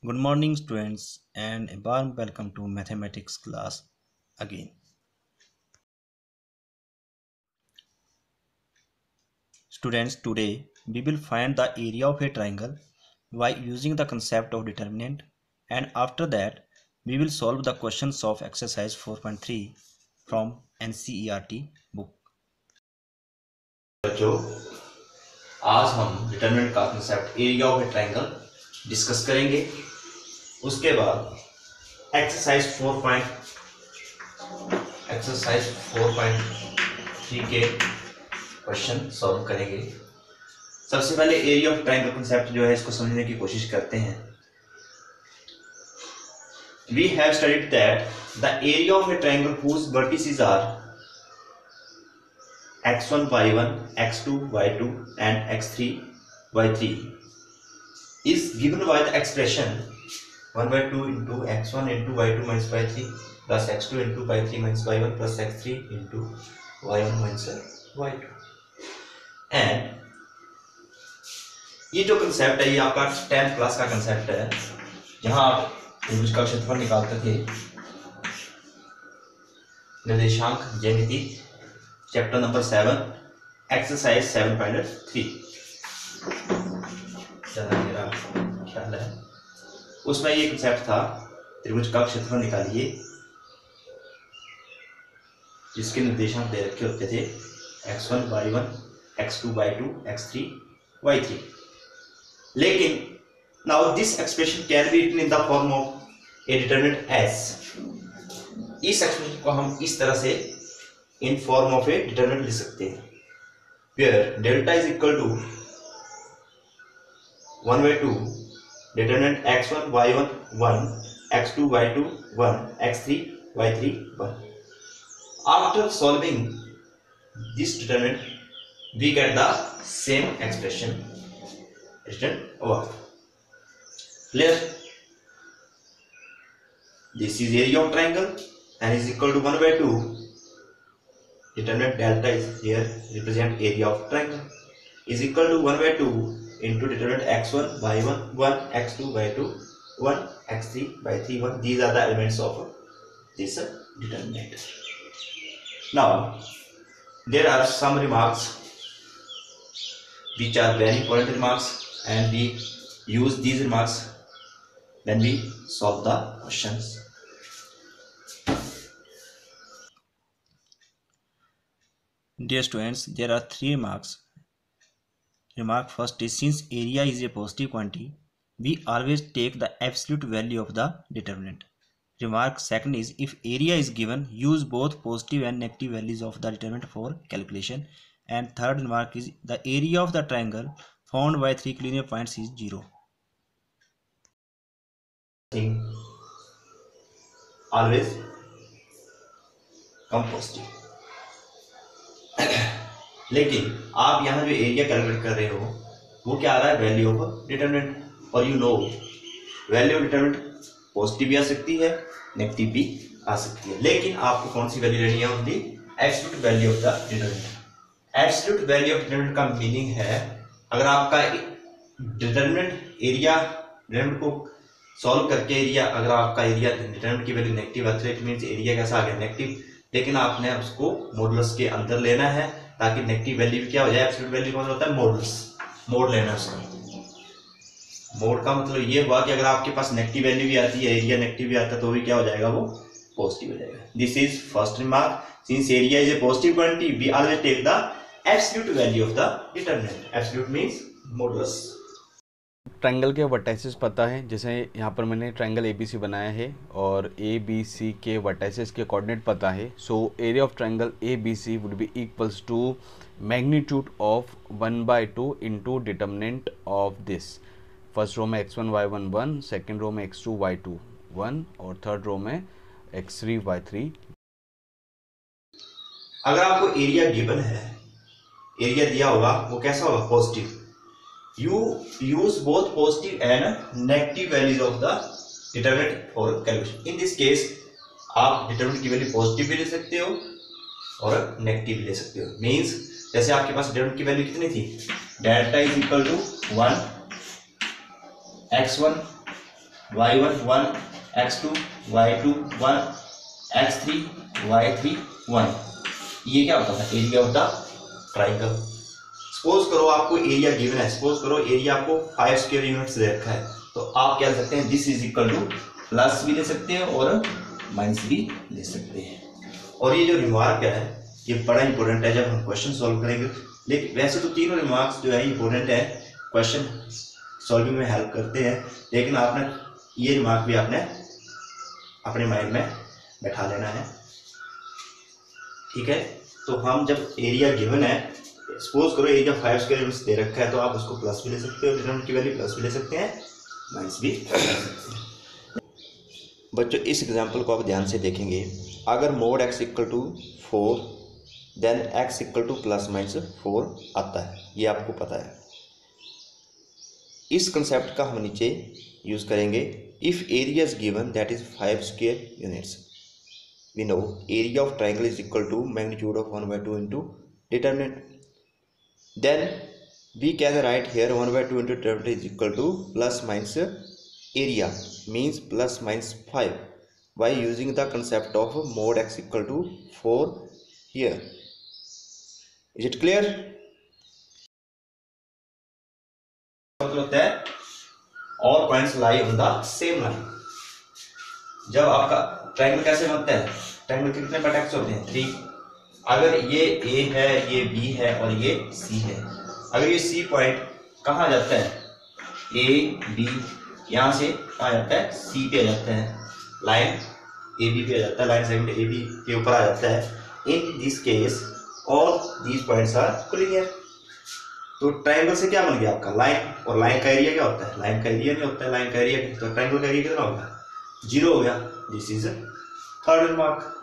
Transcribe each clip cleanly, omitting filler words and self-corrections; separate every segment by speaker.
Speaker 1: Good morning, students, and a warm welcome to mathematics class again. Students, today we will find the area of a triangle by using the concept of determinant, and after that we will solve the questions of exercise 4.3 from NCERT book. बच्चों, आज हम determinant का concept area of a triangle discuss करेंगे। उसके बाद exercise 4.3 के question solve करेंगे। सबसे पहले एरिया ऑफ ट्रायंगल कंसेप्ट जो है इसको समझने की कोशिश करते हैं। We have studied that the area of a triangle whose vertices are x1 y1 x2 y2 and x3 y3 is given by the expression 1/2 into x1 into y2 minus y3 plus x2 into y3 minus y1 plus x3 into y1 minus y2। And ये जो concept है ये आपका 10th class का concept है, जहां आप त्रिभुज का क्षेत्रफल निकालते थे। निर्देशांक ज्यामिति चैप्टर नंबर 7 एक्सरसाइज 7.3 ज्यादा मेरा ख्याल है, उसमें ये कंसेप्ट था त्रिभुज का क्षेत्रफल निकालिए जिसके निर्देशांक दे रखे होते थे x1 y1 x2 y2 x3 y3। लेकिन now this expression can be written in the form of a determinant s। इस एक्सप्रेशन को हम इस तरह से in form of a determinant लिख सकते हैं, where delta is equal to 1/2 determinant x1 y1 1 x2 y2 1 x3 y3 1। After solving this determinant, we get the same expression written above. Clear? This is area of triangle and is equal to 1/2. Determinant delta is here represent area of triangle is equal to 1/2 into determinant x1 y1 1 x2 y2 1 x3 y3 1. These are the elements of this determinant. Now there are some remarks which are very important remarks, and we use these remarks when we solve the questions. Dear students, there are 3 remarks. Remark first is, since area is a positive quantity, we always take the absolute value of the determinant. Remark second is, if area is given, use both positive and negative values of the determinant for calculation. And third remark is, the area of the triangle found by 3 collinear points is 0. Always come positive. लेकिन आप यहाँ जो area calculate कर रहे हो वो क्या आ रहा है, वैल्यू ऑफ डिटरमिनेंट। और you know value of determinant positive भी आ सकती है, नेगेटिव भी आ सकती है, लेकिन आपको कौन सी वैल्यू लेनी है, only absolute value of the determinant. Absolute value of determinant का मीनिंग है, अगर आपका डिटरमिनेंट एरिया डिटरमिनेंट को सॉल्व करके एरिया, अगर आपका एरिया डिटरमिनेंट की वैल्यू नेगेटिव आती है, इट मींस एरिया कैसा आ गया, नेगेटिव। लेकिन आपने उसको मॉडुलस के अंदर लेना है ताकि नेगेटिव वैल्यू क्या हो जाए, एब्सोल्यूट वैल्यू कौन होता है, मॉडुलस। मोड लेना है उसका। मोड का मतलब ये हुआ कि अगर आपके पास नेगेटिव वैल्यू भी आती है, एरिया नेगेटिव भी आता है, तो भी क्या हो जाएगा, वो पॉजिटिव हो जाएगा। This is first remark, since area is a positive quantity we always take the absolute value of the determinant. Absolute means modulus.
Speaker 2: Triangle के वर्टाइसेस पता है, जैसे यहाँ पर मैंने ट्रायंगल ABC बनाया है और ABC के वर्टाइसेस के कोऑर्डिनेट पता है। So area of triangle ABC would be equals to magnitude of 1/2 into determinant of this. First row में x1 y1 1, सेकेंड रो में x2 y2 1 और थर्ड रो में x3 y3।
Speaker 1: अगर आपको एरिया गिवन है, एरिया दिया होगा, वो कैसा होगा, positive. You use both positive and negative values of the determinant for calculation. In this case, आप determinant की वैल्यू पॉजिटिव भी ले सकते हो और नेगेटिव भी ले सकते हो। मीन्स जैसे आपके पास डिटरमिनेंट की वैल्यू कितनी थी, delta is equal to 1 x1 y1 1, x2 y2 1, x3 y3 1। ये क्या होता है area of the triangle. Suppose करो आपको एरिया गिवन है, सपोज करो एरिया आपको 5 स्क्वायर यूनिट्स दे रखा है, तो आप क्या ले सकते हैं, this is equal to plus भी ले सकते हैं और माइनस भी ले सकते हैं। और ये जो रिमार्क है ये बड़ा इंपॉर्टेंट है जब हम क्वेश्चन सॉल्व करेंगे। लेकिन वैसे तो तीनों रिमार्क्स जो है इंपॉर्टेंट है, क्वेश्चन सॉल्विंग में हेल्प करते हैं, लेकिन आपने ये रिमार्क भी आपने अपने माइंड में बैठा लेना है, ठीक है। तो हम जब एरिया गिवन है, सपोज करो एरिया 5 स्क्वायर यूनिट्स दे रखा है, तो आप उसको प्लस भी ले सकते हो, डिटरमिनेंट की वैल्यू प्लस भी ले सकते हैं, माइनस भी ले सकते हैं। बच्चों इस एग्जांपल को आप ध्यान से देखेंगे, अगर mod x equal to 4 then x equal to plus minus 4 आता है, ये आपको पता है। इस कंसेप्ट का हम नीचे यूज करेंगे। If area is given that is 5 square units, we know area of triangle is equal to magnitude of 1/2 into determinant, then we can write here 1/2 into determinant is equal to plus minus area, means plus minus 5, by using the concept of mod x equal to 4 here. Is it clear? होता है all points lie on the same line। जब आपका triangle कैसे बनता है, triangle के कितने vertex होते हैं, 3। अगर ये A है, ये B है और ये C है, अगर ये C पॉइंट कहाँ जाता है, A B, यहाँ से कहाँ जाता है, C पे आ जाता है, लाइन AB पे आ जाता है, लाइन सेगमेंट AB के ऊपर आ जाता है। In this case all these points are collinear. तो ट्रायंगल से क्या बन गया आपका, लाइन, और लाइन का एरिया क्या होता है, लाइन का एरिया नहीं होता है, लाइन का एरिया, तो ट्रायंगल का एरिया कितना होगा, 0 हो गया। This is third remark.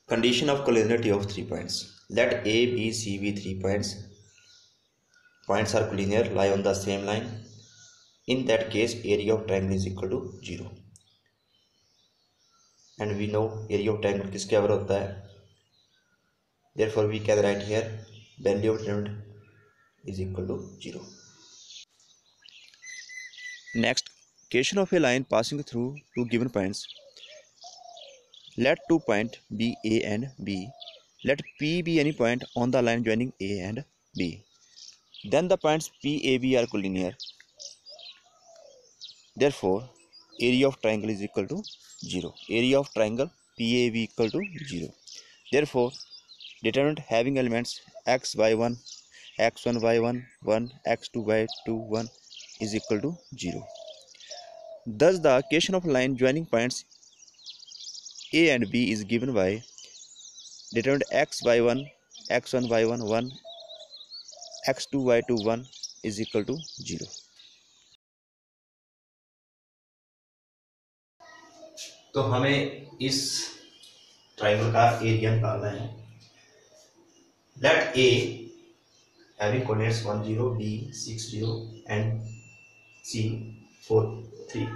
Speaker 1: Condition of collinearity of 3 points. Let A, B, C be 3 points. Points are collinear, lie on the same line. In that case, area of triangle is equal to 0. And we know area of triangle किसके बराबर होता है. Therefore, we can write here value of determinant is equal to 0. Next, question of a line passing through two given points. Let 2 points be A and B. Let P be any point on the line joining A and B. Then the points P, A, B are collinear. Therefore, area of triangle is equal to 0. Area of triangle P, A, B equal to 0. Therefore, determinant having elements x by 1, x1 by 1, 1, x2 by 2, 1 is equal to 0. Thus, the equation of line joining points A and B is given by determinant x by 1, x1 by 1, 1, x2 by 2, 1 is equal to 0. तो हमें इस triangle का area निकालना है। Let A having coordinates 1 0, B 6 0 and C 4 3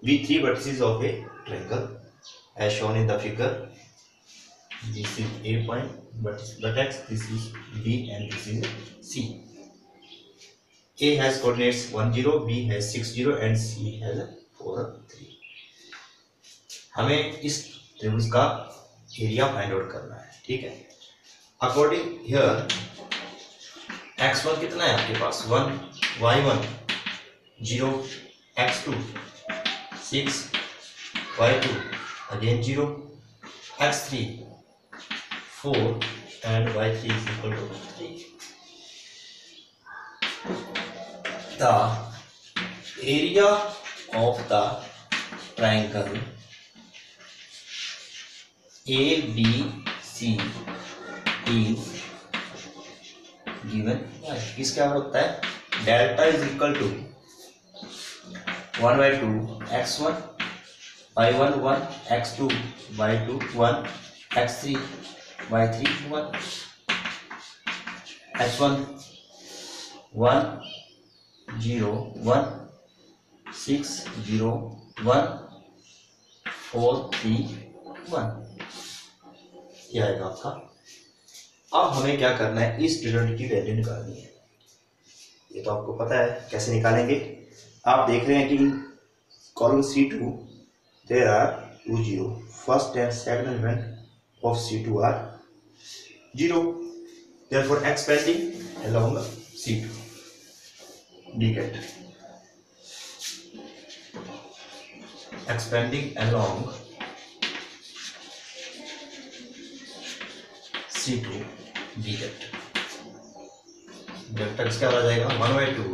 Speaker 1: be 3 vertices of a triangle as shown in the figure. This is A point, vertex, this is B and this is C. A has coordinates 1 0, B has 6 0 and C has 4 3. हमें इस त्रिभुज का area find out करना है, ठीक है। According here x1 कितना है आपके पास, 1, y1 0, x2 6, y2 again 0, x3 4 and y3 is equal to 3. The area of the triangle ABC is given by, किसके बराबर होता है, delta is equal to 1/2 x1 y1 1, x2 y2 1, x3 y3 1, x1 1 0 1 6 0 1 4 3 1, ये आएगा आपका। अब हमें क्या करना है, इस डिटरमिनेंट की वैल्यू निकालनी है। ये तो आपको पता है कैसे निकालेंगे। आप देख रहे हैं कि column C2 there are 2 0, first and second element of C2 are 0, therefore expanding along C2. D get expanding along C2 D get vector क्या आ जाएगा 1/2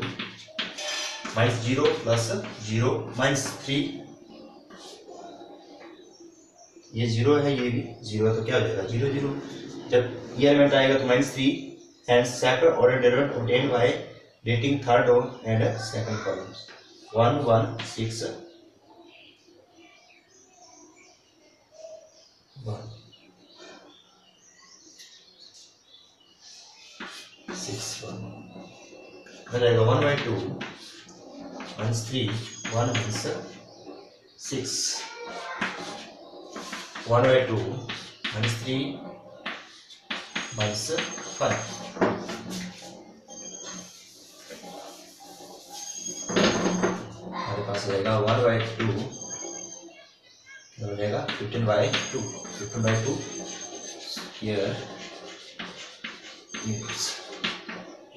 Speaker 1: माइनस 0 प्लस 0 माइनस 3, ये 0 है, ये भी 0 है, तो क्या हो जाएगा 0 0। जब ये एलिमेंट आएगा तो -3 and second order derivative obtained by deleting third row and second columns 1 1 6 1 6 1 हो जाएगा 1/2 -3 1 means 6 1/2 -3 -5 हमारे पास रहेगा 1/2 हो जाएगा 15/2 15/2 here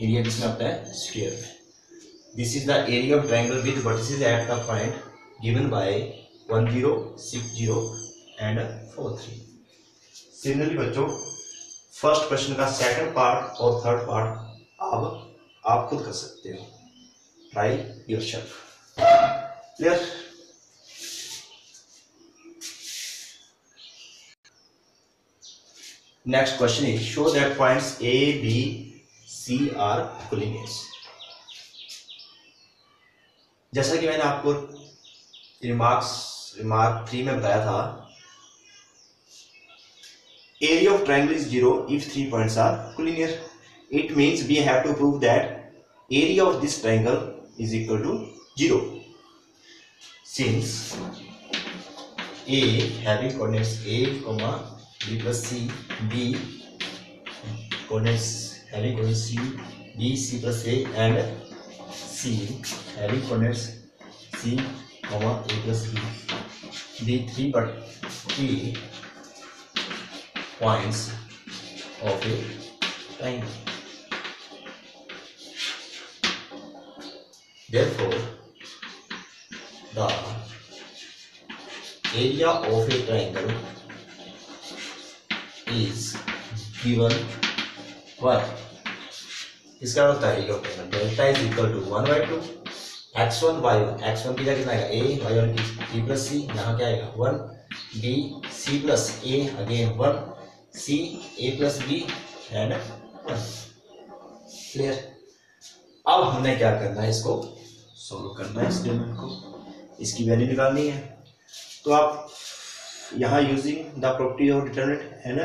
Speaker 1: एरिया किसमें आता है स्फीयर में। This is the area of triangle with vertices at the point given by 1 0 6 0 and 4 3। Similarly बच्चों फर्स्ट क्वेश्चन का सेकंड पार्ट और थर्ड पार्ट अब आप खुद कर सकते हो, try yourself. Clear? Next question is show that points A B C are collinears. जैसा कि मैंने आपको रिमार्क 3 में बताया था, area of triangle is 0 if 3 points are collinear. It means we have to prove that area of this triangle is equal to 0 since A having coordinates A, B plus C, B coordinates having coordinates C, B, C plus A and C having coordinates C, A plus B. The 3 points of a triangle. Therefore, the area of a triangle is given what? इसका होता है area of triangle delta is equal to 1/2 x1 y1, x1 की जगह कितना आएगा a, y1 की b plus c, यहाँ क्या आएगा 1 b c plus a again 1 c a plus b and 1। Clear? अब हमने क्या करना है, इसको सॉल्व करना है, इस डिटरमिनेंट को, इसकी वैल्यू निकालनी है। तो आप यहाँ using the property of determinant and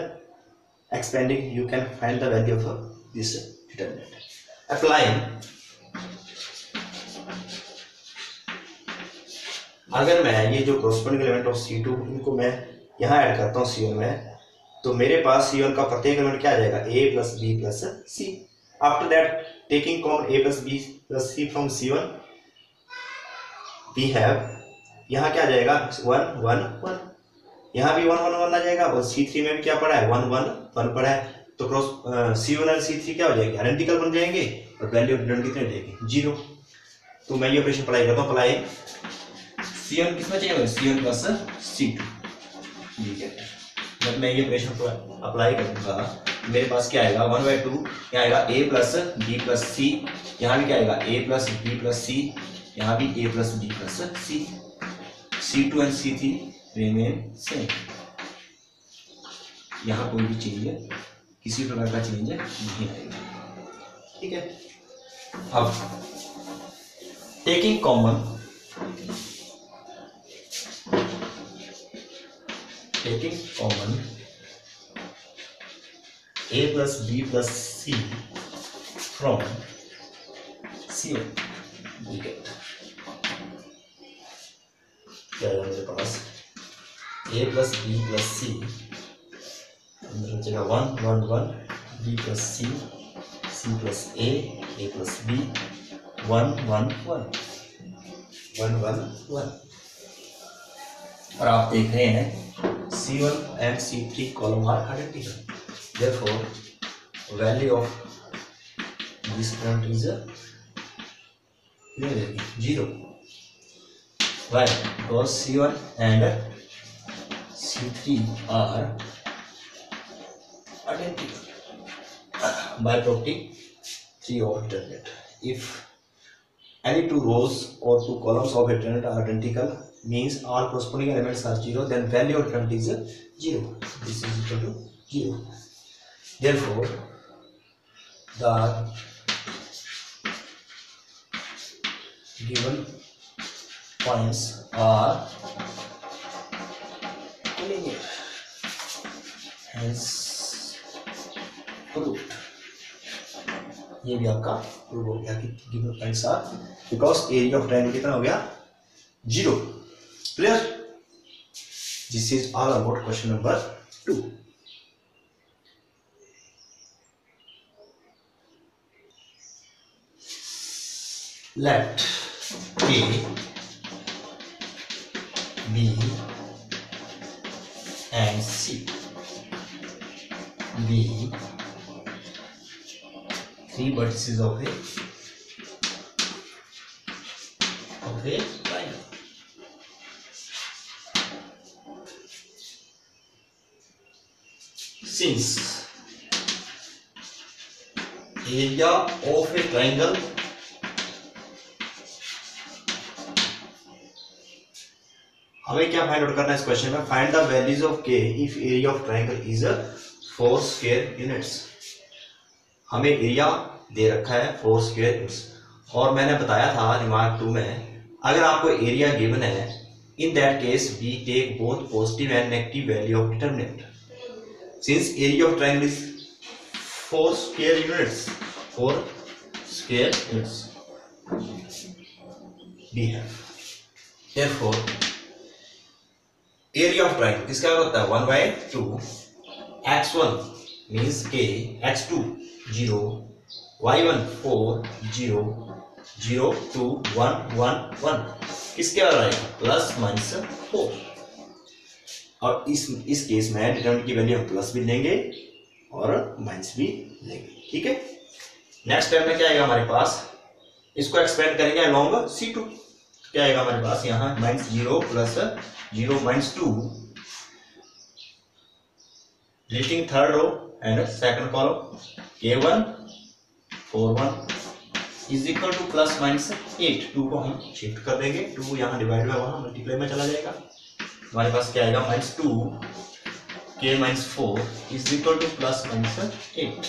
Speaker 1: expanding you can find the value of this determinant. Applying, अगर मैं ये जो कॉरस्पॉन्डिंग एलिमेंट ऑफ C2 इनको मैं यहाँ ऐड करता हूँ C1 में, तो मेरे पास C1 का प्रत्येक एलिमेंट क्या आ जाएगा A plus B plus C। After that taking common A plus B plus C from C1 we have, यहाँ क्या आ जाएगा 1 1 1, यहाँ भी 1 1 1 आ जाएगा और C3 में भी क्या पड़ा है 1 1 1 पड़ा है। तो क्रॉस C1 और C3 क्या हो जाएंगे आइडेंटिकल बन जाएंगे और वैल्यू ऑफ डिटरमिनेंट कितने देगी 0। तो मैं ये ऑपरेशन अप्लाई करता हूँ, अप्लाई C1 किसमें चाहिए C1 प्लस C2, ठीक है। जब मैं ये ऑपरेशन अप्लाई करूंगा मेरे पास क्या आएगा 1/2, क्या आएगा A plus B plus C, यहाँ भी क्या आएगा A plus B plus C, यहाँ भी A plus B plus C, C2 and C3 remain same, यहाँ कोई भी चेंज किसी प्रकार का चेंज नहीं आएगा, ठीक है। अब taking common A plus B plus C from C1 we get क्या है मेरे पास A plus B plus C अंदर बचेगा 1 1 1 B plus C, C plus A plus B 1 1 1। 1 1 1। और आप देख रहे हैं C1 and C3 column are identical. Therefore, value of this current is 0. Why? Because C1 and C3 are identical by property 3 of determinant. If any two rows or two columns of a determinant are identical, means all corresponding elements are 0, then value of determinant is 0. This is equal to 0. Therefore, the given points are linear. Hence, proved. ये भी आपका prove हो गया कि given points are, because area of triangle कितना हो गया 0. Clear? This is all about question number 2. Let A, B and C be 3 vertices of a triangle. Since area of a triangle हमें क्या फाइंड आउट करना है इस question में? Find the values of के if area of triangle is 4 square units. हमें area दे रखा है 4 स्क्वायर यूनिट्स, और मैंने बताया था रिमार्क 2 में, अगर आपको एरिया गिवन है, in that case we take both positive and negative value of determinant. Since area of triangle is 4 square units, 4 square units we have, therefore area of triangle किसका होता है 1/2. x1 means k, x2 0, y1 4 0 0 2 1 1 1 किसके बराबर आएगा +-4. और इस case में determinant की वैल्यू हम प्लस भी लेंगे और माइनस भी लेंगे. ठीक है. नेक्स्ट स्टेप में क्या आएगा हमारे पास, इसको एक्सपेंड करेंगे अलोंग C2. क्या आएगा हमारे पास यहाँ -0 + 0 -2 deleting third row and second column k1 4 1 is equal to +-8. 2 को हम शिफ्ट कर देंगे, 2 यहाँ डिवाइड में वहां मल्टीप्लाई में चला जाएगा. हमारे पास क्या आएगा -2 k -4 is equal to +-8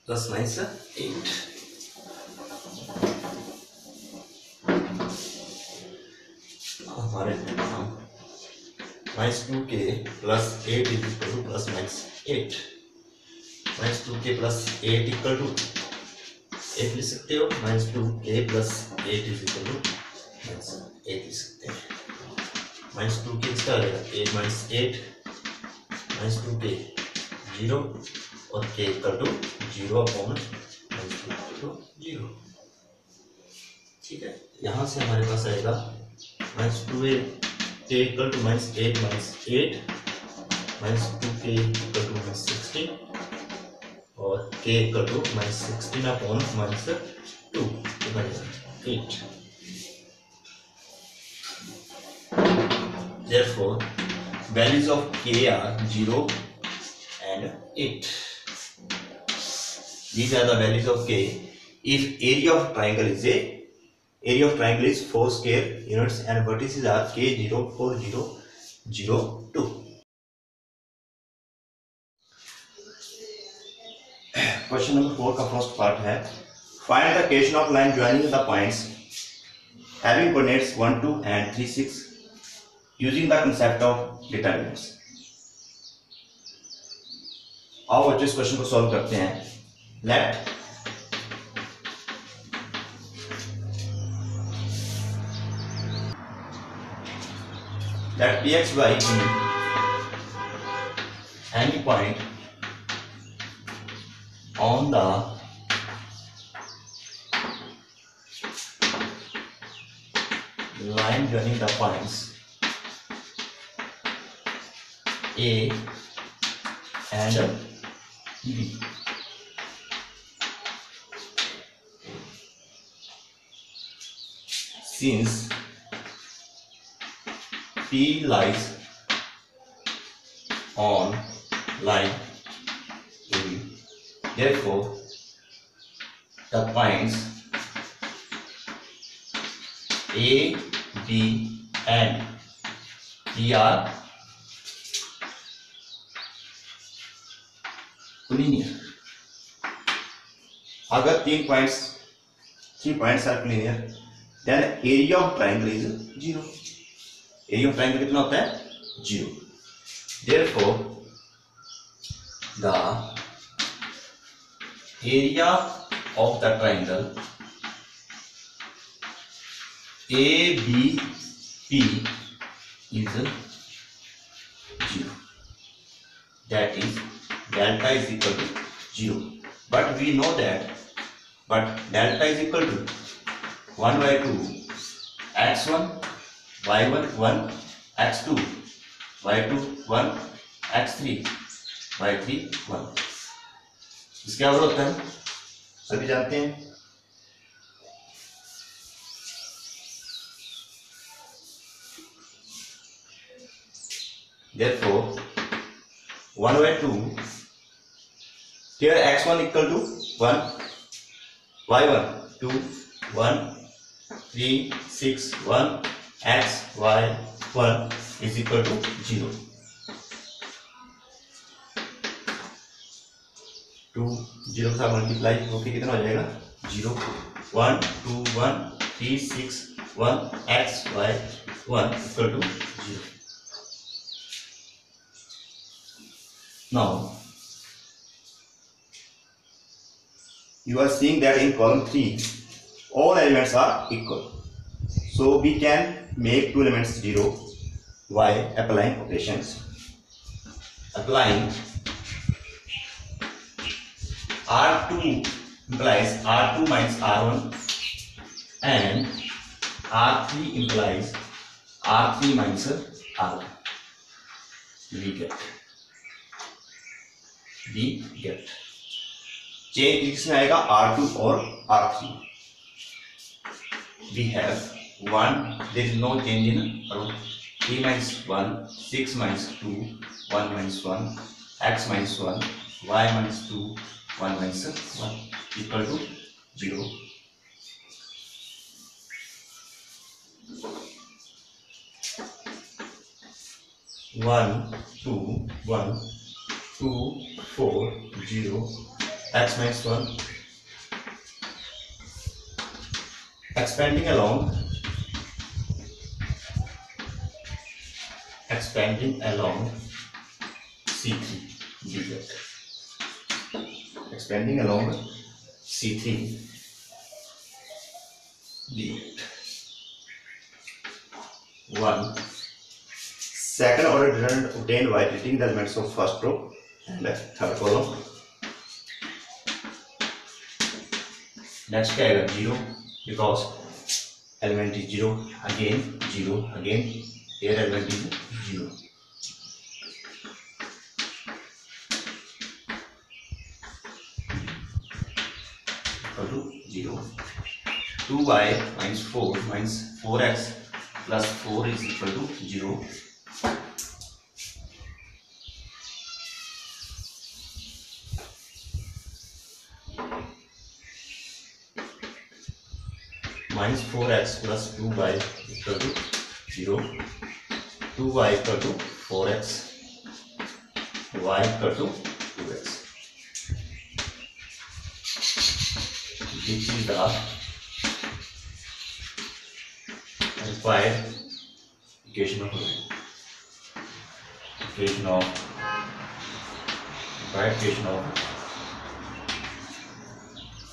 Speaker 1: +-8. हमारे -2k + 8 is equal to +-8. -2k + 8 equal to 8 लिख सकते हो, -2k + 8 is equal to -8 लिख सकते हैं. -2k इसका आ जाएगा 8 - 8 -2k 0 और k इक्वल टू 0/-0. ठीक है. यहाँ से हमारे पास आएगा -2k equal to -8 -8 -2k equal to -16 और k equal to -16/-2 8. Therefore, values of k are 0 and 8. These are the values of k if area of triangle is 4 square units and vertices are k0 4 0 0 2. Question number 4 का first part है, find the location of line joining the points having coordinates 1 2 and 3 6 using the concept of determinants. आओ बच्चों इस question को solve करते हैं. Let px by b any point on the line joining the points A and B. Since P lies on line AB, therefore the points A, B and D are collinear. अगर तीन points are collinear, then area of triangle is 0. area of triangle कितना होता है? 0. Therefore, the area of the triangle ABP is 0. That is, delta is equal to 0. But we know that, delta is equal to 1 by 2 x1 y1 1 x2 y2 1 x3 y3 1. इसके और होता है, सभी जानते हैं. Therefore 1 by 2, here x1 equal to 1, y1 2 1 3 6 1 x y 1 is equal to 0. 2 0 का multiply होके कितना हो जाएगा? 0 1 2 1 3 6 1 x y 1 equal to 0. Now you are seeing that in column 3 all elements are equal, so we can make two elements 0 by applying operations. Applying R2 implies R2 minus R1 and R3 implies R3 minus R1. We get change इसमें आएगा R2 और R3. We have 1, there is no change in row. 3 minus 1, 6 minus 2, 1 minus 1, x minus 1, y minus 2, 1 minus 1 equal to 0. One, two, 1, 2, 4, 0, x minus 1. Expanding along C3 we get. Expanding along C3 we get 1. Second order determinant obtained by treating the elements of first row and third column. Next क्या आएगा 0 because element is 0 again here element is 0. Equal to 0. 2y minus 4 minus 4x plus 4 is equal to 0. Minus 4x plus 2y equal to 0. 2y equal to 4x, y equal to 2x. This is the required equation of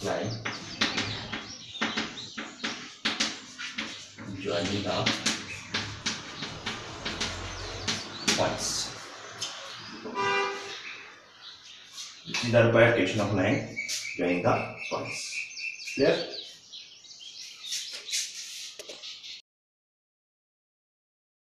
Speaker 1: line. Joining the points. This is the required equation of line joining the points. Clear?